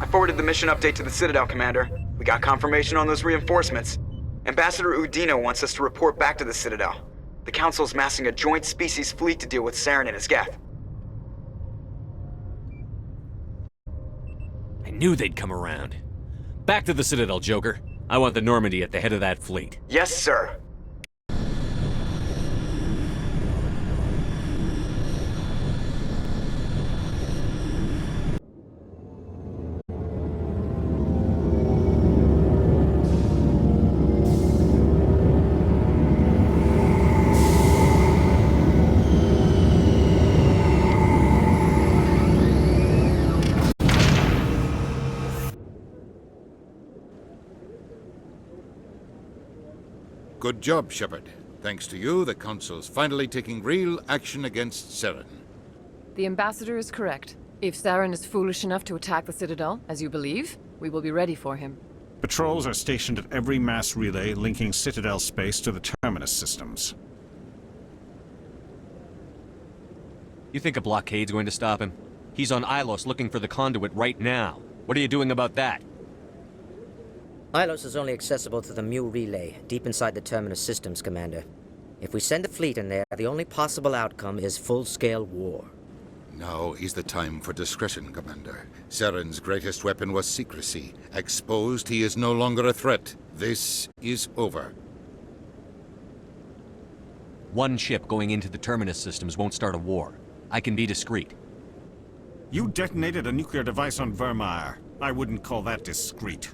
I forwarded the mission update to the Citadel, Commander. We got confirmation on those reinforcements. Ambassador Udino wants us to report back to the Citadel. The Council's massing a joint species fleet to deal with Saren and his Geth. I knew they'd come around. Back to the Citadel, Joker. I want the Normandy at the head of that fleet. Yes, sir. Good job, Shepard. Thanks to you, the Council's finally taking real action against Saren. The Ambassador is correct. If Saren is foolish enough to attack the Citadel, as you believe, we will be ready for him. Patrols are stationed at every mass relay linking Citadel space to the Terminus systems. You think a blockade's going to stop him? He's on Ilos looking for the conduit right now. What are you doing about that? Ilos is only accessible to the Mu relay, deep inside the Terminus systems, Commander. If we send a fleet in there, the only possible outcome is full-scale war. Now is the time for discretion, Commander. Saren's greatest weapon was secrecy. Exposed, he is no longer a threat. This is over. One ship going into the Terminus systems won't start a war. I can be discreet. You detonated a nuclear device on Vermeer. I wouldn't call that discreet.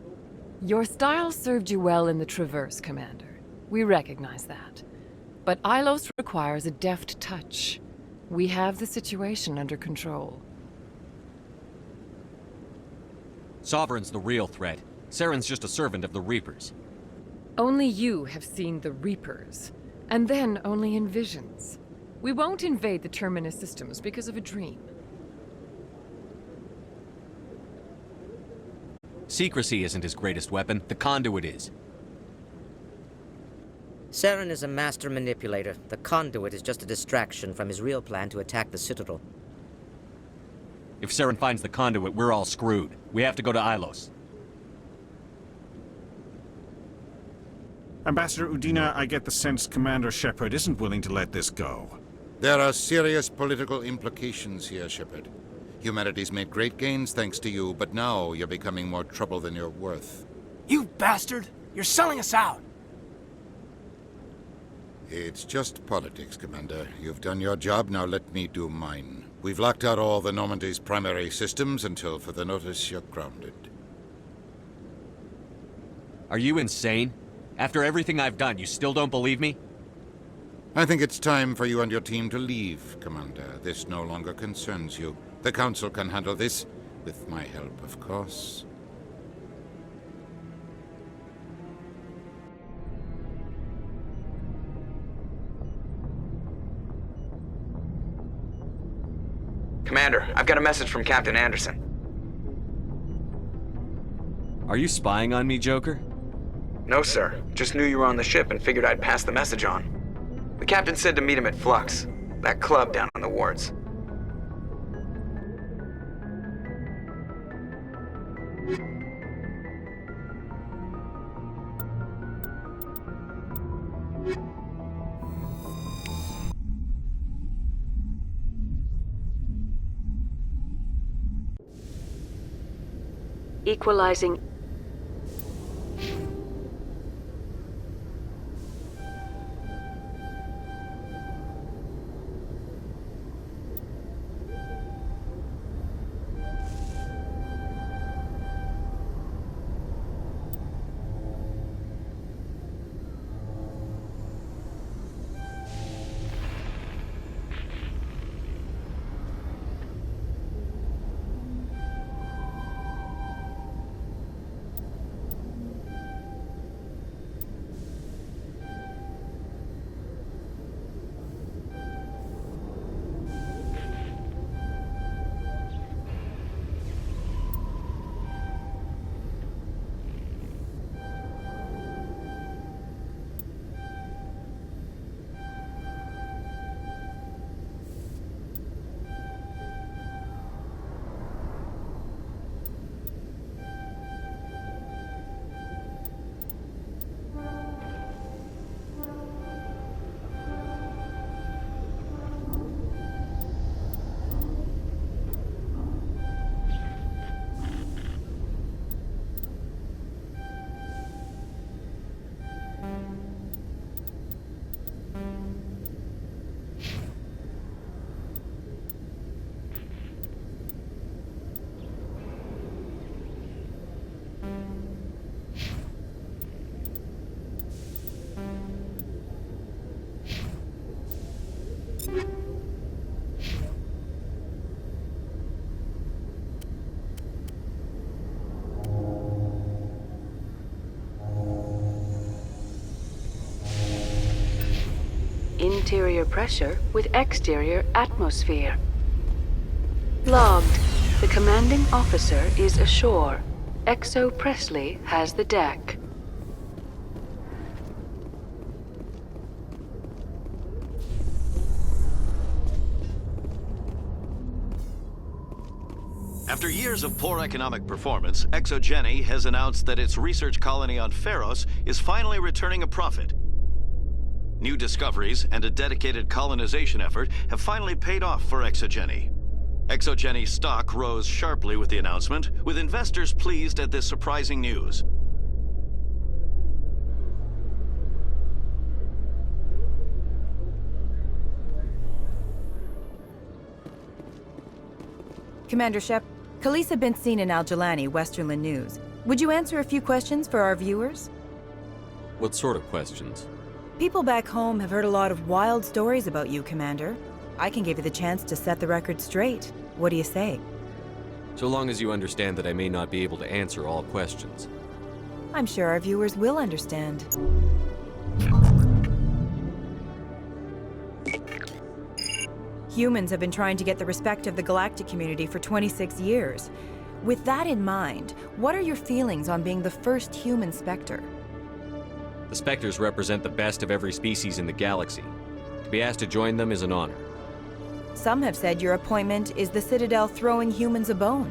Your style served you well in the Traverse, Commander. We recognize that. But Ilos requires a deft touch. We have the situation under control. Sovereign's the real threat. Saren's just a servant of the Reapers. Only you have seen the Reapers, and then only in visions. We won't invade the Terminus systems because of a dream. Secrecy isn't his greatest weapon. The conduit is. Saren is a master manipulator. The conduit is just a distraction from his real plan to attack the Citadel. If Saren finds the conduit, we're all screwed. We have to go to Ilos. Ambassador Udina, I get the sense Commander Shepard isn't willing to let this go. There are serious political implications here, Shepard. Humanity's made great gains thanks to you, but now you're becoming more trouble than you're worth. You bastard! You're selling us out! It's just politics, Commander. You've done your job, now let me do mine. We've locked out all the Normandy's primary systems until further notice you're grounded. Are you insane? After everything I've done, you still don't believe me? I think it's time for you and your team to leave, Commander. This no longer concerns you. The Council can handle this, with my help, of course. Commander, I've got a message from Captain Anderson. Are you spying on me, Joker? No, sir. Just knew you were on the ship and figured I'd pass the message on. The captain said to meet him at Flux, that club down on the wards. Equalizing. Interior pressure with exterior atmosphere. Logged. The commanding officer is ashore. Exo Presley has the deck. After years of poor economic performance, ExoGeni has announced that its research colony on Pharos is finally returning a profit. New discoveries and a dedicated colonization effort have finally paid off for ExoGeni. ExoGeni stock rose sharply with the announcement, with investors pleased at this surprising news. Commander Shep, Khaleesa been seen in Al-Jalani, Westerland News. Would you answer a few questions for our viewers? What sort of questions? People back home have heard a lot of wild stories about you, Commander. I can give you the chance to set the record straight. What do you say? So long as you understand that I may not be able to answer all questions. I'm sure our viewers will understand. Humans have been trying to get the respect of the galactic community for 26 years. With that in mind, what are your feelings on being the first human Spectre? The Spectres represent the best of every species in the galaxy. To be asked to join them is an honor. Some have said your appointment is the Citadel throwing humans a bone.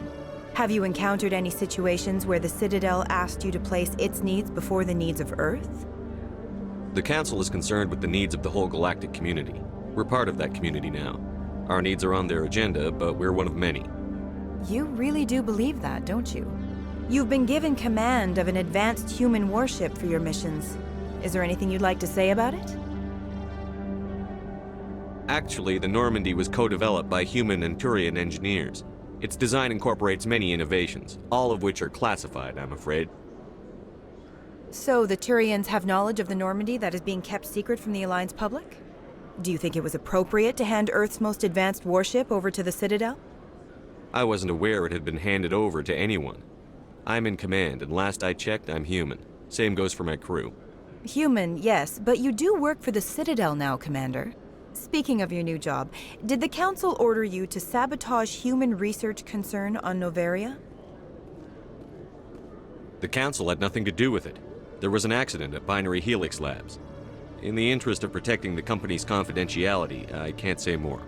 Have you encountered any situations where the Citadel asked you to place its needs before the needs of Earth? The Council is concerned with the needs of the whole galactic community. We're part of that community now. Our needs are on their agenda, but we're one of many. You really do believe that, don't you? You've been given command of an advanced human warship for your missions. Is there anything you'd like to say about it? Actually, the Normandy was co-developed by human and Turian engineers. Its design incorporates many innovations, all of which are classified, I'm afraid. So the Turians have knowledge of the Normandy that is being kept secret from the Alliance public? Do you think it was appropriate to hand Earth's most advanced warship over to the Citadel? I wasn't aware it had been handed over to anyone. I'm in command, and last I checked, I'm human. Same goes for my crew. Human, yes, but you do work for the Citadel now, Commander. Speaking of your new job, did the Council order you to sabotage human research concern on Noveria? The Council had nothing to do with it. There was an accident at Binary Helix Labs. In the interest of protecting the company's confidentiality, I can't say more.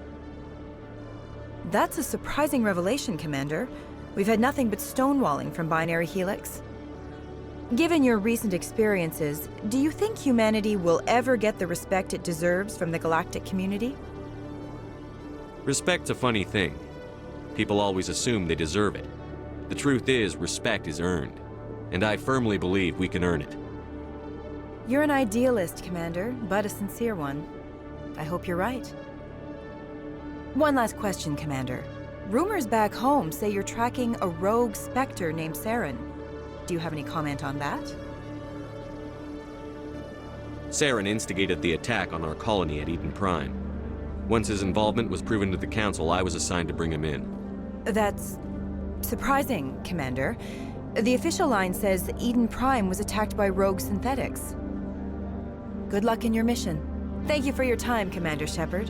That's a surprising revelation, Commander. We've had nothing but stonewalling from Binary Helix. Given your recent experiences, do you think humanity will ever get the respect it deserves from the galactic community? Respect's a funny thing. People always assume they deserve it. The truth is, respect is earned. And I firmly believe we can earn it. You're an idealist, Commander, but a sincere one. I hope you're right. One last question, Commander. Rumors back home say you're tracking a rogue Spectre named Saren. Do you have any comment on that? Saren instigated the attack on our colony at Eden Prime. Once his involvement was proven to the Council, I was assigned to bring him in. That's surprising, Commander. The official line says Eden Prime was attacked by rogue synthetics. Good luck in your mission. Thank you for your time, Commander Shepard.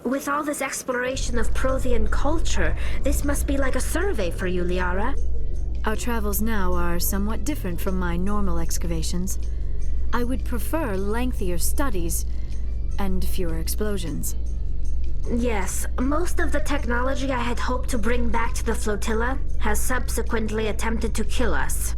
With all this exploration of Prothean culture, this must be like a survey for you, Liara. Our travels now are somewhat different from my normal excavations. I would prefer lengthier studies and fewer explosions. Yes, most of the technology I had hoped to bring back to the flotilla has subsequently attempted to kill us.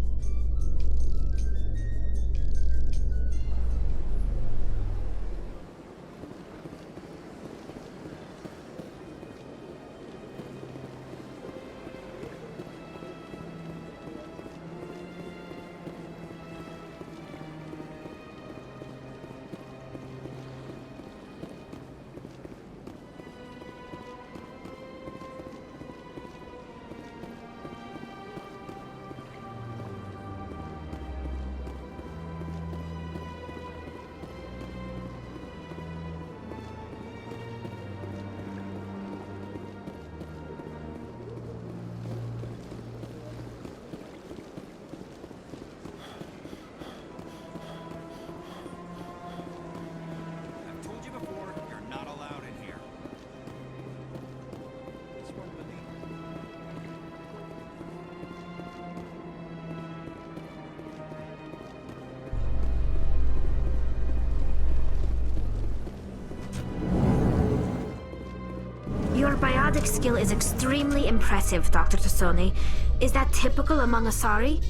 Your biotic skill is extremely impressive, Dr. Tassoni. Is that typical among Asari?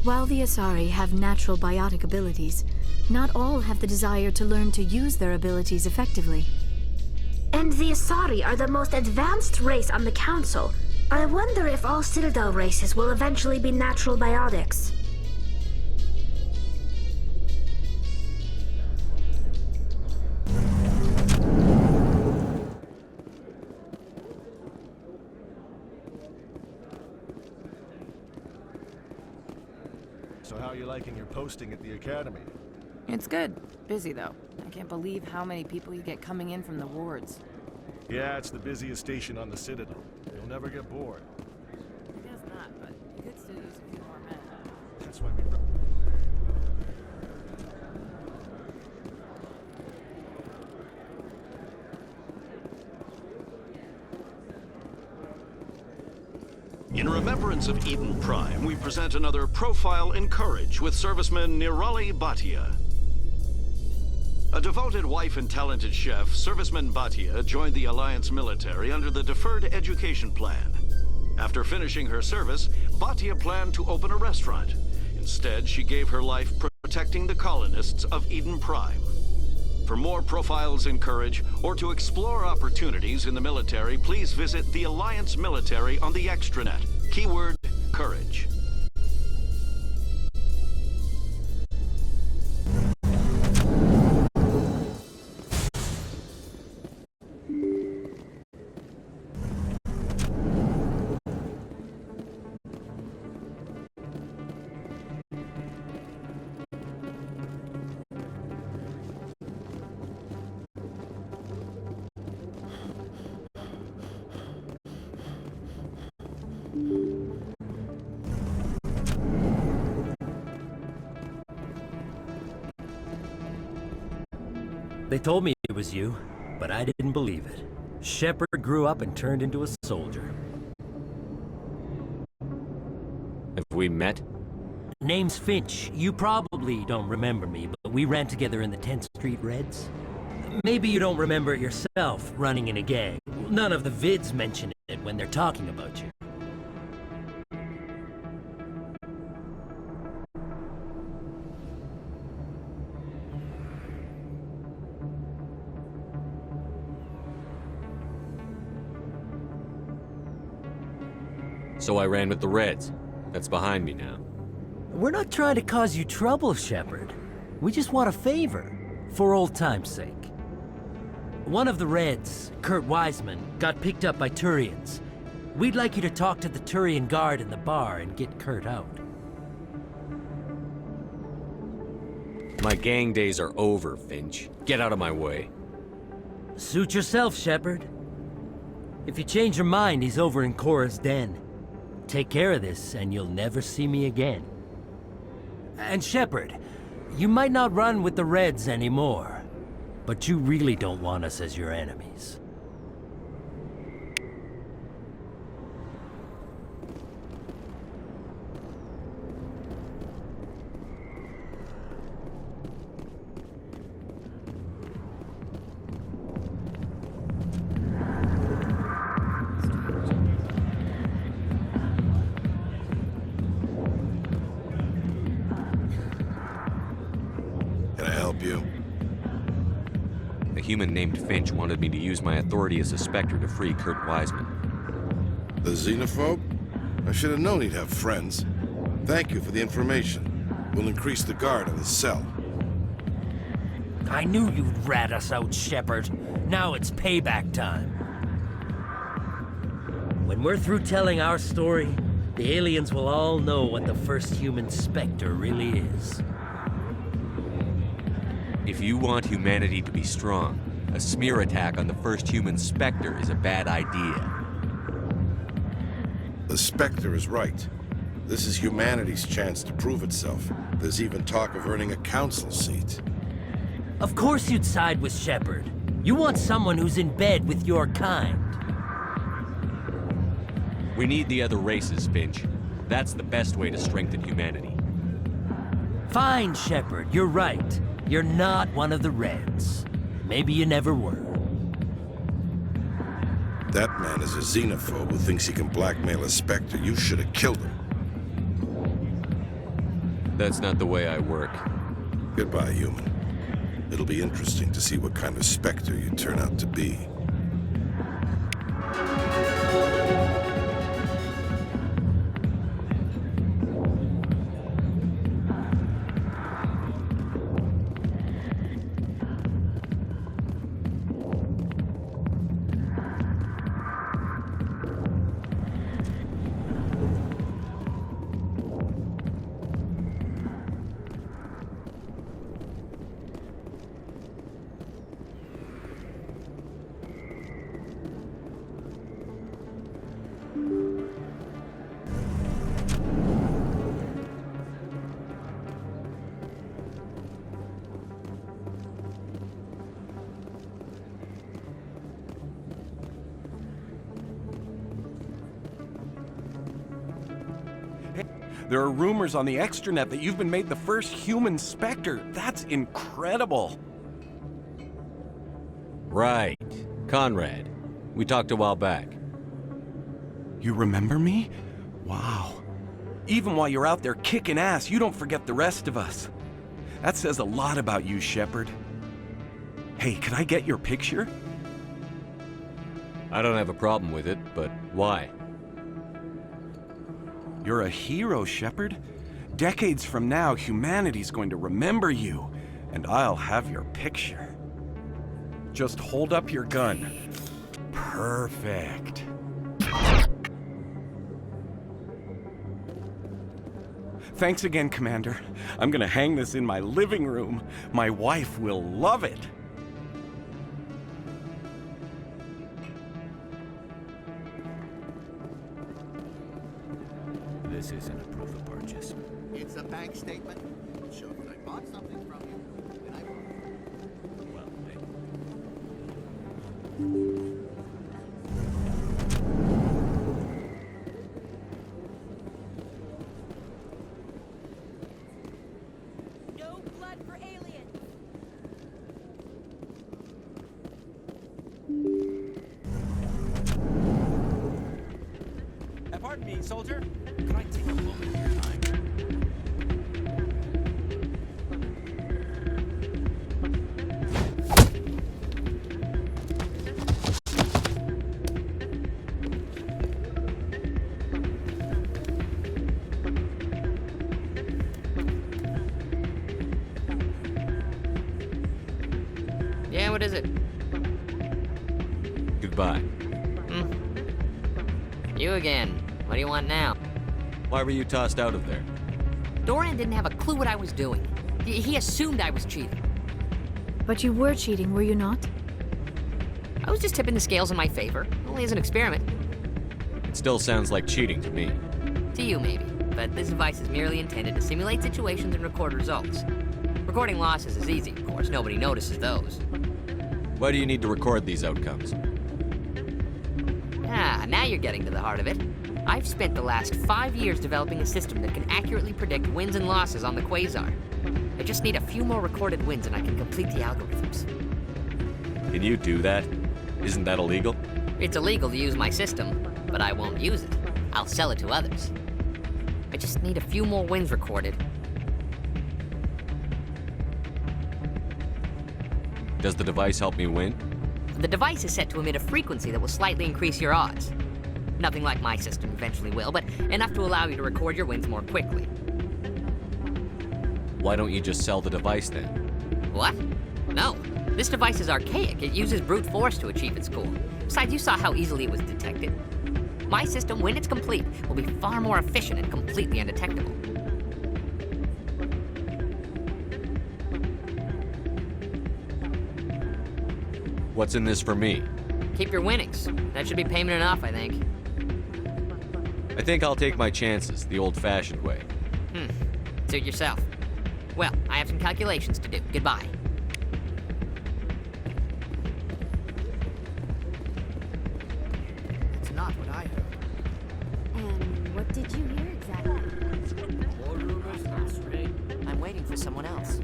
While the Asari have natural biotic abilities, not all have the desire to learn to use their abilities effectively. And the Asari are the most advanced race on the Council. I wonder if all Citadel races will eventually be natural biotics. So how are you liking your posting at the Academy? It's good. Busy, though. I can't believe how many people you get coming in from the wards. Yeah, it's the busiest station on the Citadel. You'll never get bored. I guess not, but you could still use a few more men. That's why we... In remembrance of Eden Prime, we present another Profile in Courage with serviceman Nirali Bhatia. A devoted wife and talented chef, Serviceman Bhatia joined the Alliance military under the Deferred Education Plan. After finishing her service, Bhatia planned to open a restaurant. Instead, she gave her life protecting the colonists of Eden Prime. For more profiles in courage, or to explore opportunities in the military, please visit the Alliance Military on the extranet. Keyword, courage. They told me it was you, but I didn't believe it. Shepard grew up and turned into a soldier. Have we met? Name's Finch. You probably don't remember me, but we ran together in the 10th Street Reds. Maybe you don't remember it yourself, running in a gang. None of the vids mention it when they're talking about you. So I ran with the Reds. That's behind me now. We're not trying to cause you trouble, Shepard. We just want a favor, for old time's sake. One of the Reds, Kurt Wiseman, got picked up by Turians. We'd like you to talk to the Turian guard in the bar and get Kurt out. My gang days are over, Finch. Get out of my way. Suit yourself, Shepard. If you change your mind, he's over in Cora's den. Take care of this, and you'll never see me again. And Shepard, you might not run with the Reds anymore, but you really don't want us as your enemies. A human named Finch wanted me to use my authority as a Spectre to free Kurt Wiseman. The xenophobe? I should have known he'd have friends. Thank you for the information. We'll increase the guard on his cell. I knew you'd rat us out, Shepard. Now it's payback time. When we're through telling our story, the aliens will all know what the first human Spectre really is. If you want humanity to be strong, a smear attack on the first human Spectre is a bad idea. The Spectre is right. This is humanity's chance to prove itself. There's even talk of earning a council seat. Of course you'd side with Shepard. You want someone who's in bed with your kind. We need the other races, Finch. That's the best way to strengthen humanity. Fine, Shepard, you're right. You're not one of the Reds. Maybe you never were. That man is a xenophobe who thinks he can blackmail a Spectre. You should have killed him. That's not the way I work. Goodbye, human. It'll be interesting to see what kind of Spectre you turn out to be. There are rumors on the extranet that you've been made the first human Spectre. That's incredible. Right. Conrad. We talked a while back. You remember me? Wow. Even while you're out there kicking ass, you don't forget the rest of us. That says a lot about you, Shepard. Hey, could I get your picture? I don't have a problem with it, but why? You're a hero, Shepard. Decades from now, humanity's going to remember you, and I'll have your picture. Just hold up your gun. Perfect. Thanks again, Commander. I'm gonna hang this in my living room. My wife will love it. This isn't a proof of purchase. It's a bank statement. It shows that I bought something from you. And I... Well, No blood for aliens. pardon me, soldier. Could I take a moment of your time? Yeah, what is it? Goodbye. You again. What do you want now? Why were you tossed out of there? Dorian didn't have a clue what I was doing. He assumed I was cheating. But you were cheating, were you not? I was just tipping the scales in my favor, only as an experiment. It still sounds like cheating to me. To you, maybe. But this device is merely intended to simulate situations and record results. Recording losses is easy, of course. Nobody notices those. Why do you need to record these outcomes? Ah, now you're getting to the heart of it. I've spent the last 5 years developing a system that can accurately predict wins and losses on the Quasar. I just need a few more recorded wins and I can complete the algorithms. Can you do that? Isn't that illegal? It's illegal to use my system, but I won't use it. I'll sell it to others. I just need a few more wins recorded. Does the device help me win? The device is set to emit a frequency that will slightly increase your odds. Nothing like my system eventually will, but enough to allow you to record your wins more quickly. Why don't you just sell the device then? What? No. This device is archaic. It uses brute force to achieve its goal. Besides, you saw how easily it was detected. My system, when it's complete, will be far more efficient and completely undetectable. What's in this for me? Keep your winnings. That should be payment enough, I think. I think I'll take my chances the old-fashioned way. Suit yourself. Well, I have some calculations to do. Goodbye. That's not what I heard. And what did you hear exactly? More rumors yesterday. I'm waiting for someone else.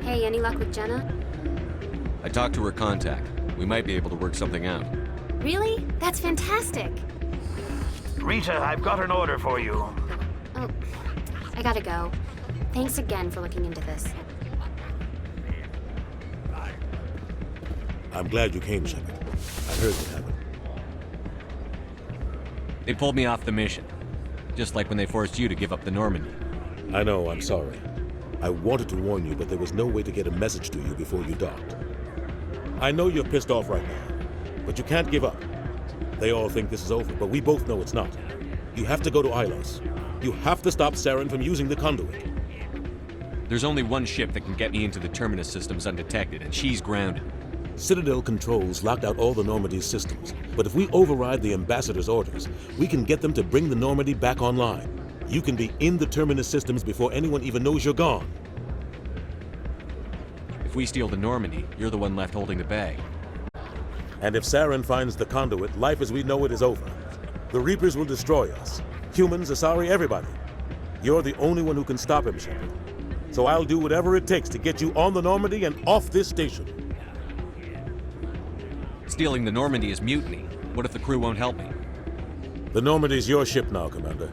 Hey, any luck with Jenna? I talked to her contact. We might be able to work something out. Really? That's fantastic. Rita, I've got an order for you. Oh, I gotta go. Thanks again for looking into this. I'm glad you came, Shepard. I heard what happened. They pulled me off the mission. Just like when they forced you to give up the Normandy. I know, I'm sorry. I wanted to warn you, but there was no way to get a message to you before you docked. I know you're pissed off right now, but you can't give up. They all think this is over, but we both know it's not. You have to go to Ilos. You have to stop Saren from using the conduit. There's only one ship that can get me into the Terminus systems undetected, and she's grounded. Citadel controls locked out all the Normandy's systems, but if we override the Ambassador's orders, we can get them to bring the Normandy back online. You can be in the Terminus systems before anyone even knows you're gone. If we steal the Normandy, you're the one left holding the bag. And if Saren finds the conduit, life as we know it is over. The Reapers will destroy us. Humans, Asari, everybody. You're the only one who can stop him, Shepard. So I'll do whatever it takes to get you on the Normandy and off this station. Stealing the Normandy is mutiny. What if the crew won't help me? The Normandy's your ship now, Commander.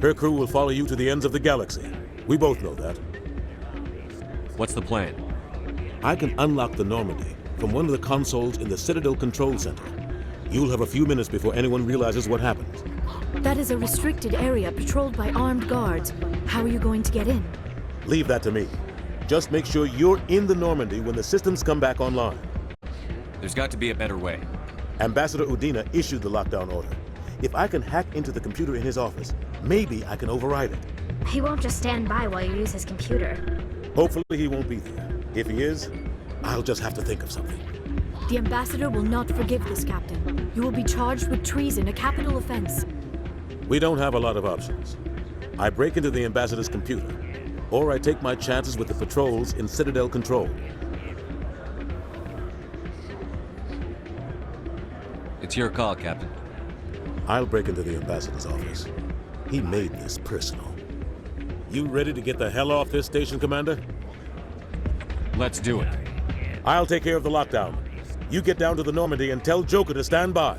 Her crew will follow you to the ends of the galaxy. We both know that. What's the plan? I can unlock the Normandy from one of the consoles in the Citadel Control Center. You'll have a few minutes before anyone realizes what happened. That is a restricted area patrolled by armed guards. How are you going to get in? Leave that to me. Just make sure you're in the Normandy when the systems come back online. There's got to be a better way. Ambassador Udina issued the lockdown order. If I can hack into the computer in his office, maybe I can override it. He won't just stand by while you use his computer. Hopefully he won't be there. If he is, I'll just have to think of something. The Ambassador will not forgive this, Captain. You will be charged with treason, a capital offense. We don't have a lot of options. I break into the Ambassador's computer, or I take my chances with the patrols in Citadel Control. It's your call, Captain. I'll break into the Ambassador's office. He made this personal. You ready to get the hell off this station, Commander? Let's do it. I'll take care of the lockdown. You get down to the Normandy and tell Joker to stand by.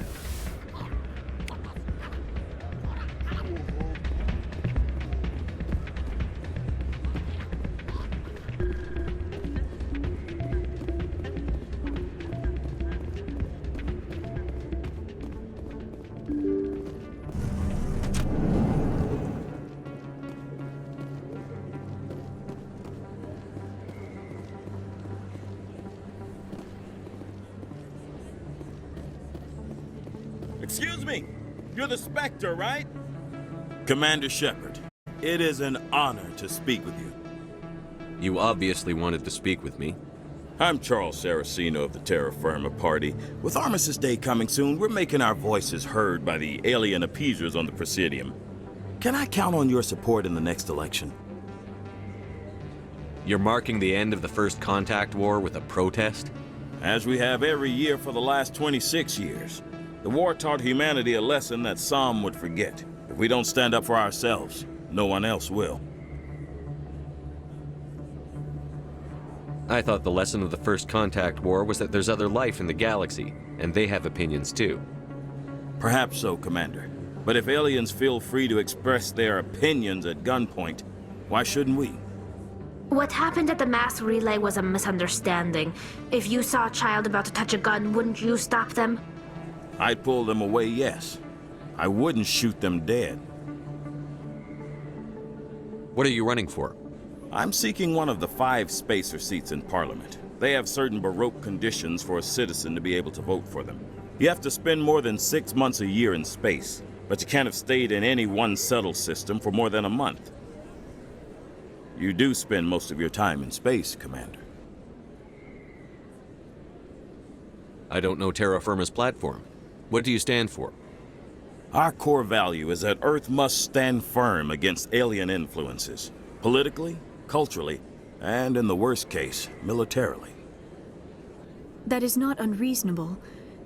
Excuse me, you're the Spectre, right? Commander Shepard, it is an honor to speak with you. You obviously wanted to speak with me. I'm Charles Saraceno of the Terra Firma Party. With Armistice Day coming soon, we're making our voices heard by the alien appeasers on the Presidium. Can I count on your support in the next election? You're marking the end of the First Contact War with a protest? As we have every year for the last 26 years. The war taught humanity a lesson that some would forget. If we don't stand up for ourselves, no one else will. I thought the lesson of the First Contact War was that there's other life in the galaxy, and they have opinions too. Perhaps so, Commander. But if aliens feel free to express their opinions at gunpoint, why shouldn't we? What happened at the mass relay was a misunderstanding. If you saw a child about to touch a gun, wouldn't you stop them? I'd pull them away, yes. I wouldn't shoot them dead. What are you running for? I'm seeking one of the 5 spacer seats in Parliament. They have certain Baroque conditions for a citizen to be able to vote for them. You have to spend more than 6 months a year in space, but you can't have stayed in any one settle system for more than a month. You do spend most of your time in space, Commander. I don't know Terra Firma's platform. What do you stand for? Our core value is that Earth must stand firm against alien influences. Politically, culturally, and in the worst case, militarily. That is not unreasonable,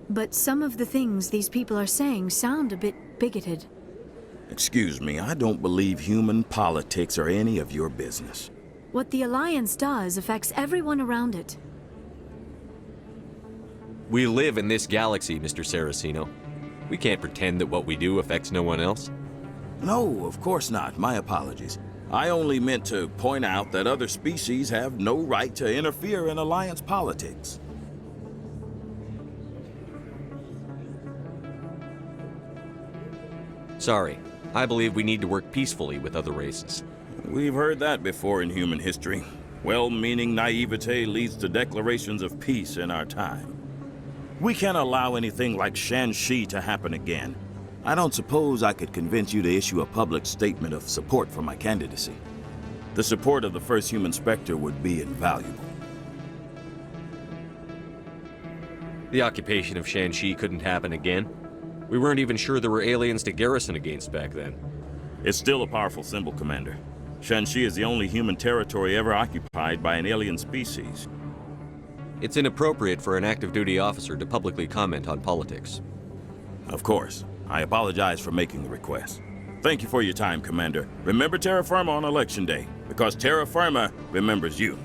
but some of the things these people are saying sound a bit bigoted. Excuse me, I don't believe human politics are any of your business. What the Alliance does affects everyone around it. We live in this galaxy, Mr. Saraceno. We can't pretend that what we do affects no one else. No, of course not. My apologies. I only meant to point out that other species have no right to interfere in Alliance politics. Sorry. I believe we need to work peacefully with other races. We've heard that before in human history. Well-meaning naivete leads to declarations of peace in our time. We can't allow anything like Shan-Shi to happen again. I don't suppose I could convince you to issue a public statement of support for my candidacy. The support of the first human Spectre would be invaluable. The occupation of Shan-Shi couldn't happen again. We weren't even sure there were aliens to garrison against back then. It's still a powerful symbol, Commander. Shan-Shi is the only human territory ever occupied by an alien species. It's inappropriate for an active duty officer to publicly comment on politics. Of course. I apologize for making the request. Thank you for your time, Commander. Remember Terra Firma on Election Day, because Terra Firma remembers you.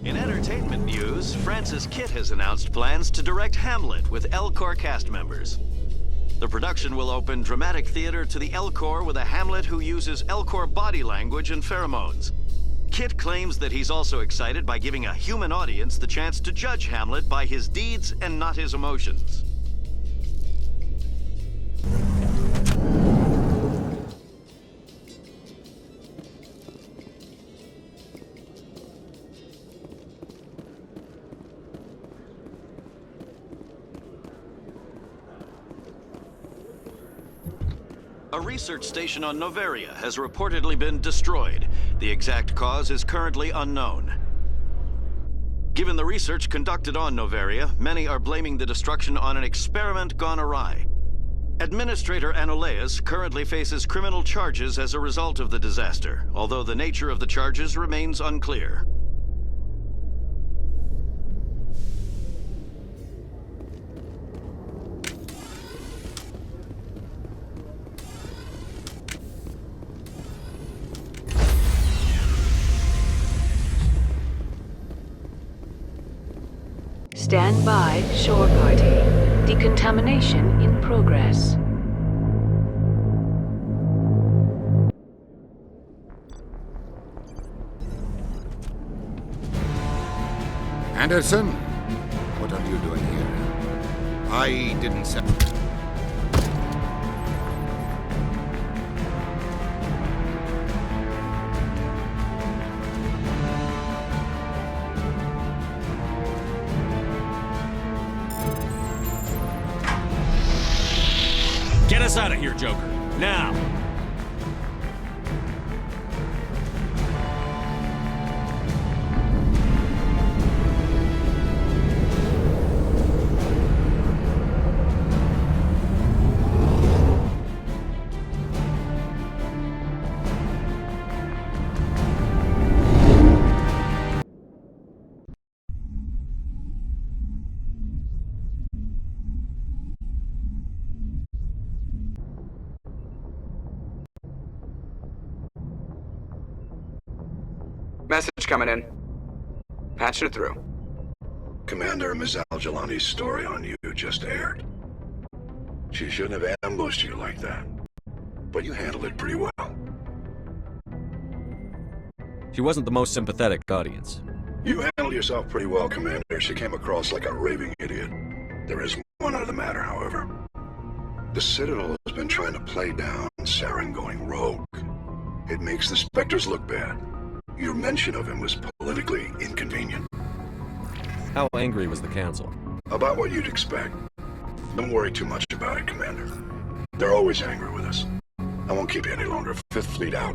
In entertainment news, Francis Kitt has announced plans to direct Hamlet with L-Corps cast members. The production will open dramatic theater to the L-Corps with a Hamlet who uses L-Corps body language and pheromones. Kitt claims that he's also excited by giving a human audience the chance to judge Hamlet by his deeds and not his emotions. A research station on Noveria has reportedly been destroyed. The exact cause is currently unknown. Given the research conducted on Noveria, many are blaming the destruction on an experiment gone awry. Administrator Anoleus currently faces criminal charges as a result of the disaster, although the nature of the charges remains unclear. Stand by, shore party. Decontamination in progress. Anderson? What are you doing here? I didn't say... Get us out of here, Joker. Now! Message coming in. Patching it through. Commander, Ms. Al-Jalani's story on you just aired. She shouldn't have ambushed you like that. But you handled it pretty well. She wasn't the most sympathetic audience. You handled yourself pretty well, Commander. She came across like a raving idiot. There is one other matter, however. The Citadel has been trying to play down Saren going rogue. It makes the Spectres look bad. Your mention of him was politically inconvenient. How angry was the Council? About what you'd expect. Don't worry too much about it, Commander. They're always angry with us. I won't keep you any longer. Fifth Fleet out.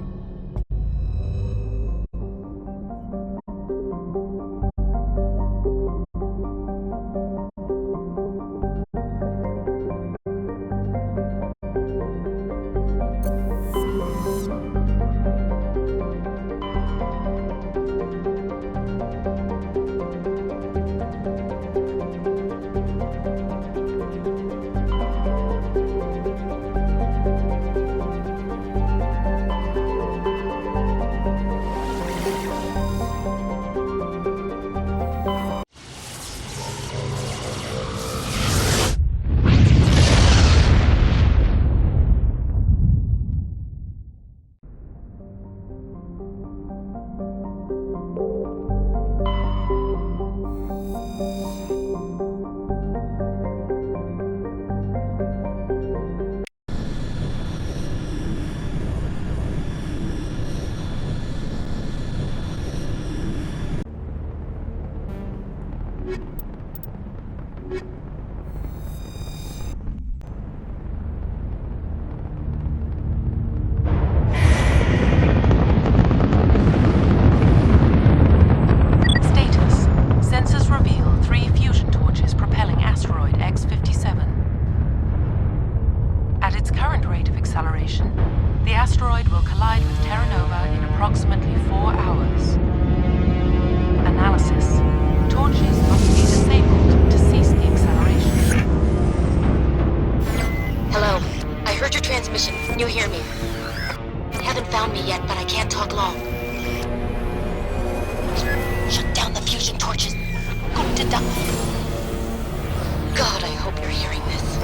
God, I hope you're hearing this.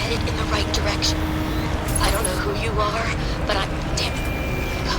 Headed in the right direction. I don't know who you are, but I'm damn. Go.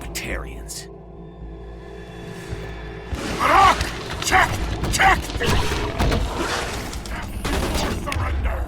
Batarians. Check! Check! Surrender!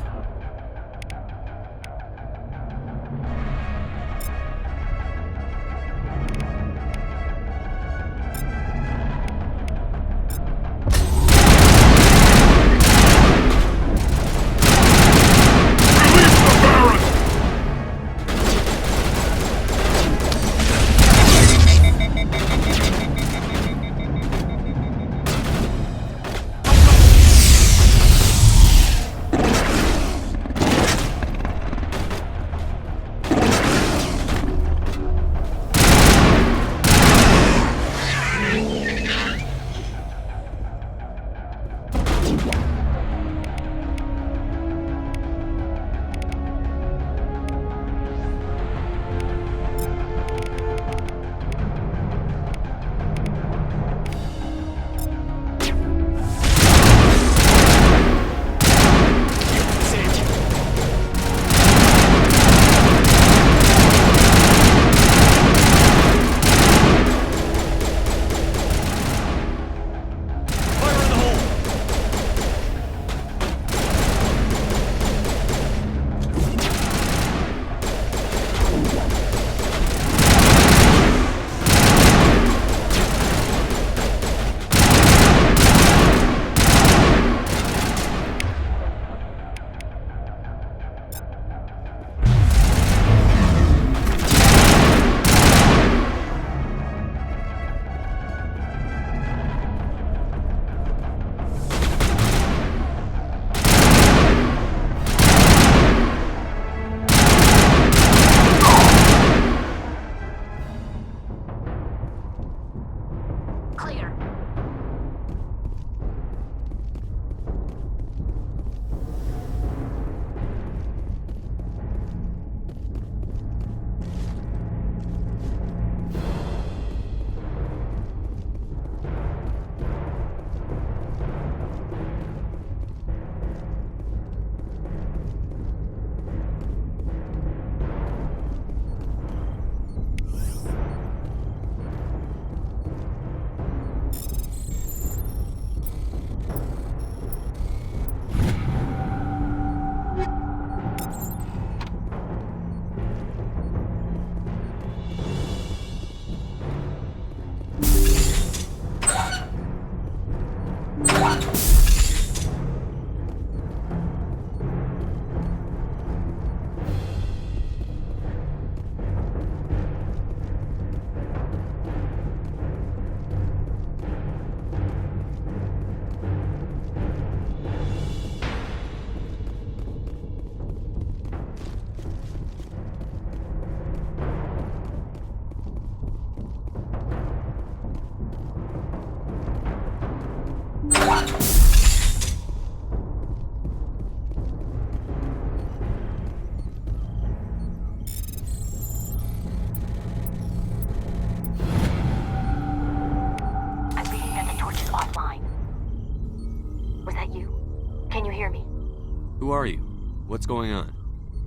Who are you? What's going on?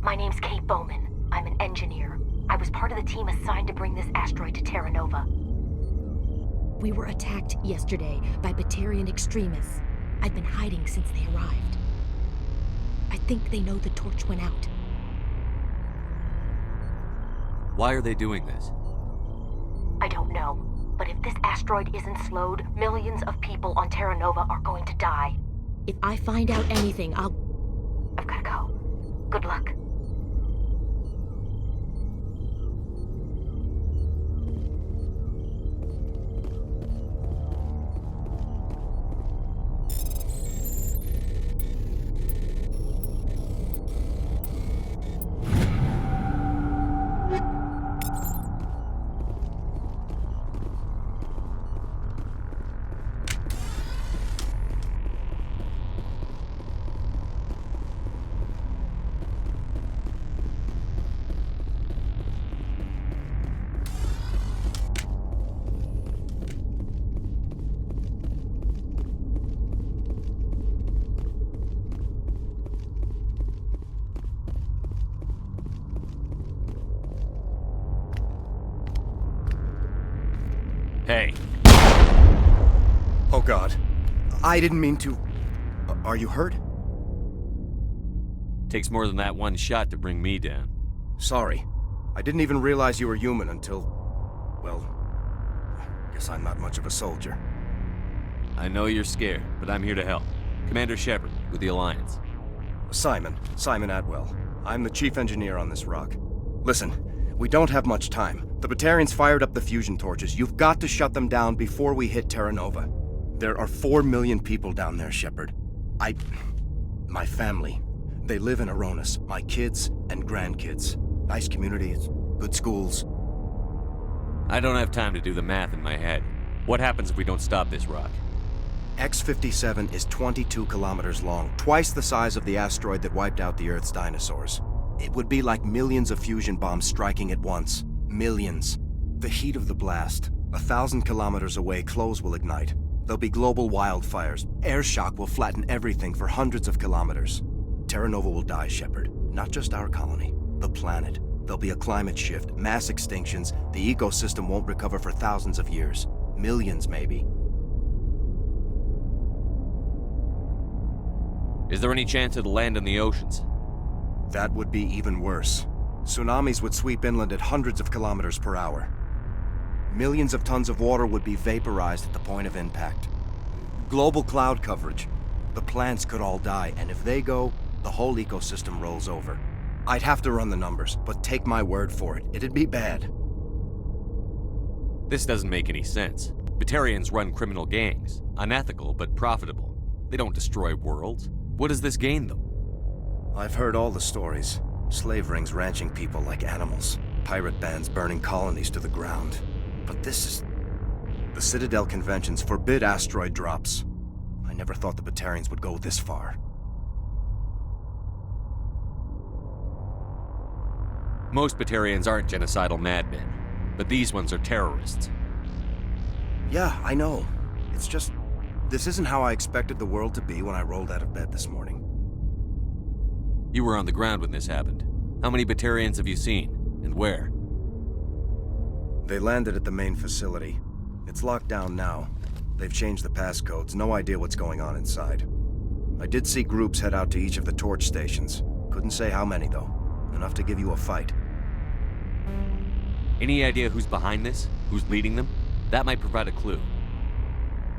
My name's Kate Bowman. I'm an engineer. I was part of the team assigned to bring this asteroid to Terra Nova. We were attacked yesterday by Batarian extremists. I've been hiding since they arrived. I think they know the torch went out. Why are they doing this? I don't know. But if this asteroid isn't slowed, millions of people on Terra Nova are going to die. If I find out anything, I've gotta go. Good luck. Hey. Oh God. I didn't mean to... Are you hurt? Takes more than that one shot to bring me down. Sorry. I didn't even realize you were human until... well... guess I'm not much of a soldier. I know you're scared, but I'm here to help. Commander Shepard, with the Alliance. Simon Atwell. I'm the chief engineer on this rock. Listen, we don't have much time. The Batarians fired up the fusion torches. You've got to shut them down before we hit Terra Nova. There are 4 million people down there, Shepard. My family. They live in Aronis. My kids and grandkids. Nice communities, good schools. I don't have time to do the math in my head. What happens if we don't stop this rock? X-57 is 22 kilometers long, twice the size of the asteroid that wiped out the Earth's dinosaurs. It would be like millions of fusion bombs striking at once. Millions. The heat of the blast. 1,000 kilometers away, clothes will ignite. There'll be global wildfires. Air shock will flatten everything for hundreds of kilometers. Terra Nova will die, Shepard. Not just our colony. The planet. There'll be a climate shift, mass extinctions. The ecosystem won't recover for thousands of years. Millions, maybe. Is there any chance it'll land in the oceans? That would be even worse. Tsunamis would sweep inland at hundreds of kilometers per hour. Millions of tons of water would be vaporized at the point of impact. Global cloud coverage. The plants could all die, and if they go, the whole ecosystem rolls over. I'd have to run the numbers, but take my word for it, it'd be bad. This doesn't make any sense. Batarians run criminal gangs. Unethical, but profitable. They don't destroy worlds. What does this gain them? I've heard all the stories. Slave rings ranching people like animals. Pirate bands burning colonies to the ground. But this is... The Citadel conventions forbid asteroid drops. I never thought the Batarians would go this far. Most Batarians aren't genocidal madmen, but these ones are terrorists. Yeah, I know. It's just... this isn't how I expected the world to be when I rolled out of bed this morning. You were on the ground when this happened. How many Batarians have you seen? And where? They landed at the main facility. It's locked down now. They've changed the passcodes, no idea what's going on inside. I did see groups head out to each of the torch stations. Couldn't say how many, though. Enough to give you a fight. Any idea who's behind this? Who's leading them? That might provide a clue.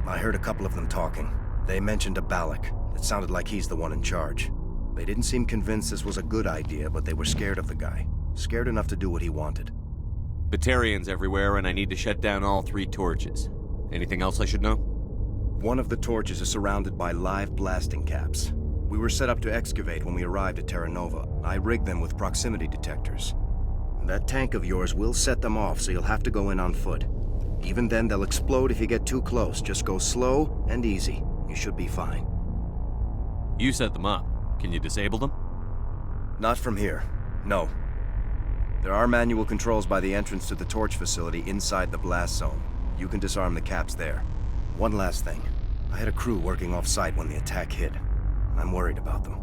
I heard a couple of them talking. They mentioned a Balak. It sounded like he's the one in charge. They didn't seem convinced this was a good idea, but they were scared of the guy. Scared enough to do what he wanted. Batarians everywhere, and I need to shut down all 3 torches. Anything else I should know? One of the torches is surrounded by live blasting caps. We were set up to excavate when we arrived at Terra Nova. I rigged them with proximity detectors. That tank of yours will set them off, so you'll have to go in on foot. Even then, they'll explode if you get too close. Just go slow and easy. You should be fine. You set them up. Can you disable them? Not from here. No. There are manual controls by the entrance to the torch facility inside the blast zone. You can disarm the caps there. One last thing. I had a crew working off-site when the attack hit. I'm worried about them.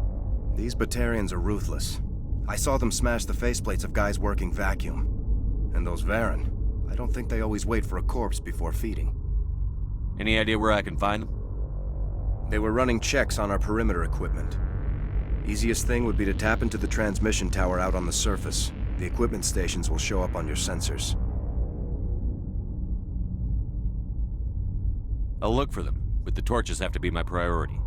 These Batarians are ruthless. I saw them smash the faceplates of guys working vacuum. And those Varen, I don't think they always wait for a corpse before feeding. Any idea where I can find them? They were running checks on our perimeter equipment. Easiest thing would be to tap into the transmission tower out on the surface. The equipment stations will show up on your sensors. I'll look for them, but the torches have to be my priority.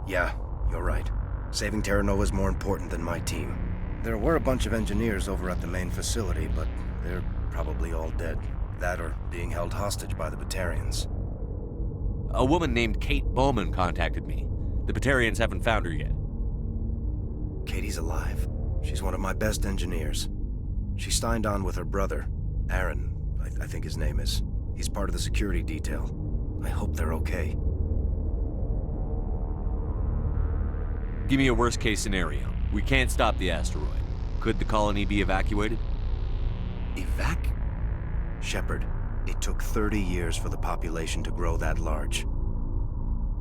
Yeah, you're right. Saving Terra Nova is more important than my team. There were a bunch of engineers over at the main facility, but they're probably all dead. That or being held hostage by the Batarians. A woman named Kate Bowman contacted me. The Batarians haven't found her yet. Katie's alive. She's one of my best engineers. She signed on with her brother, Aaron, I think his name is. He's part of the security detail. I hope they're okay. Give me a worst-case scenario. We can't stop the asteroid. Could the colony be evacuated? Shepard, it took 30 years for the population to grow that large.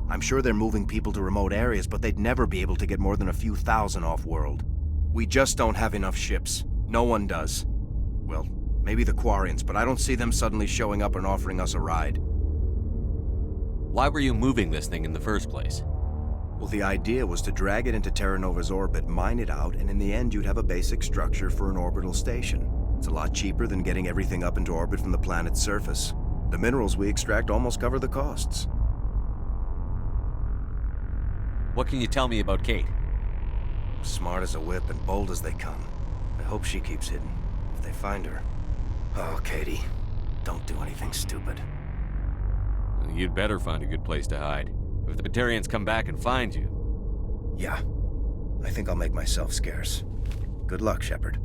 I'm sure they're moving people to remote areas, but they'd never be able to get more than a few thousand off-world. We just don't have enough ships. No one does. Well, maybe the Quarians, but I don't see them suddenly showing up and offering us a ride. Why were you moving this thing in the first place? Well, the idea was to drag it into Terra Nova's orbit, mine it out, and in the end you'd have a basic structure for an orbital station. It's a lot cheaper than getting everything up into orbit from the planet's surface. The minerals we extract almost cover the costs. What can you tell me about Kate? Smart as a whip and bold as they come. I hope she keeps hidden. If they find her... Oh, Katie, don't do anything stupid. You'd better find a good place to hide. If the Batarians come back and find you... Yeah. I think I'll make myself scarce. Good luck, Shepard.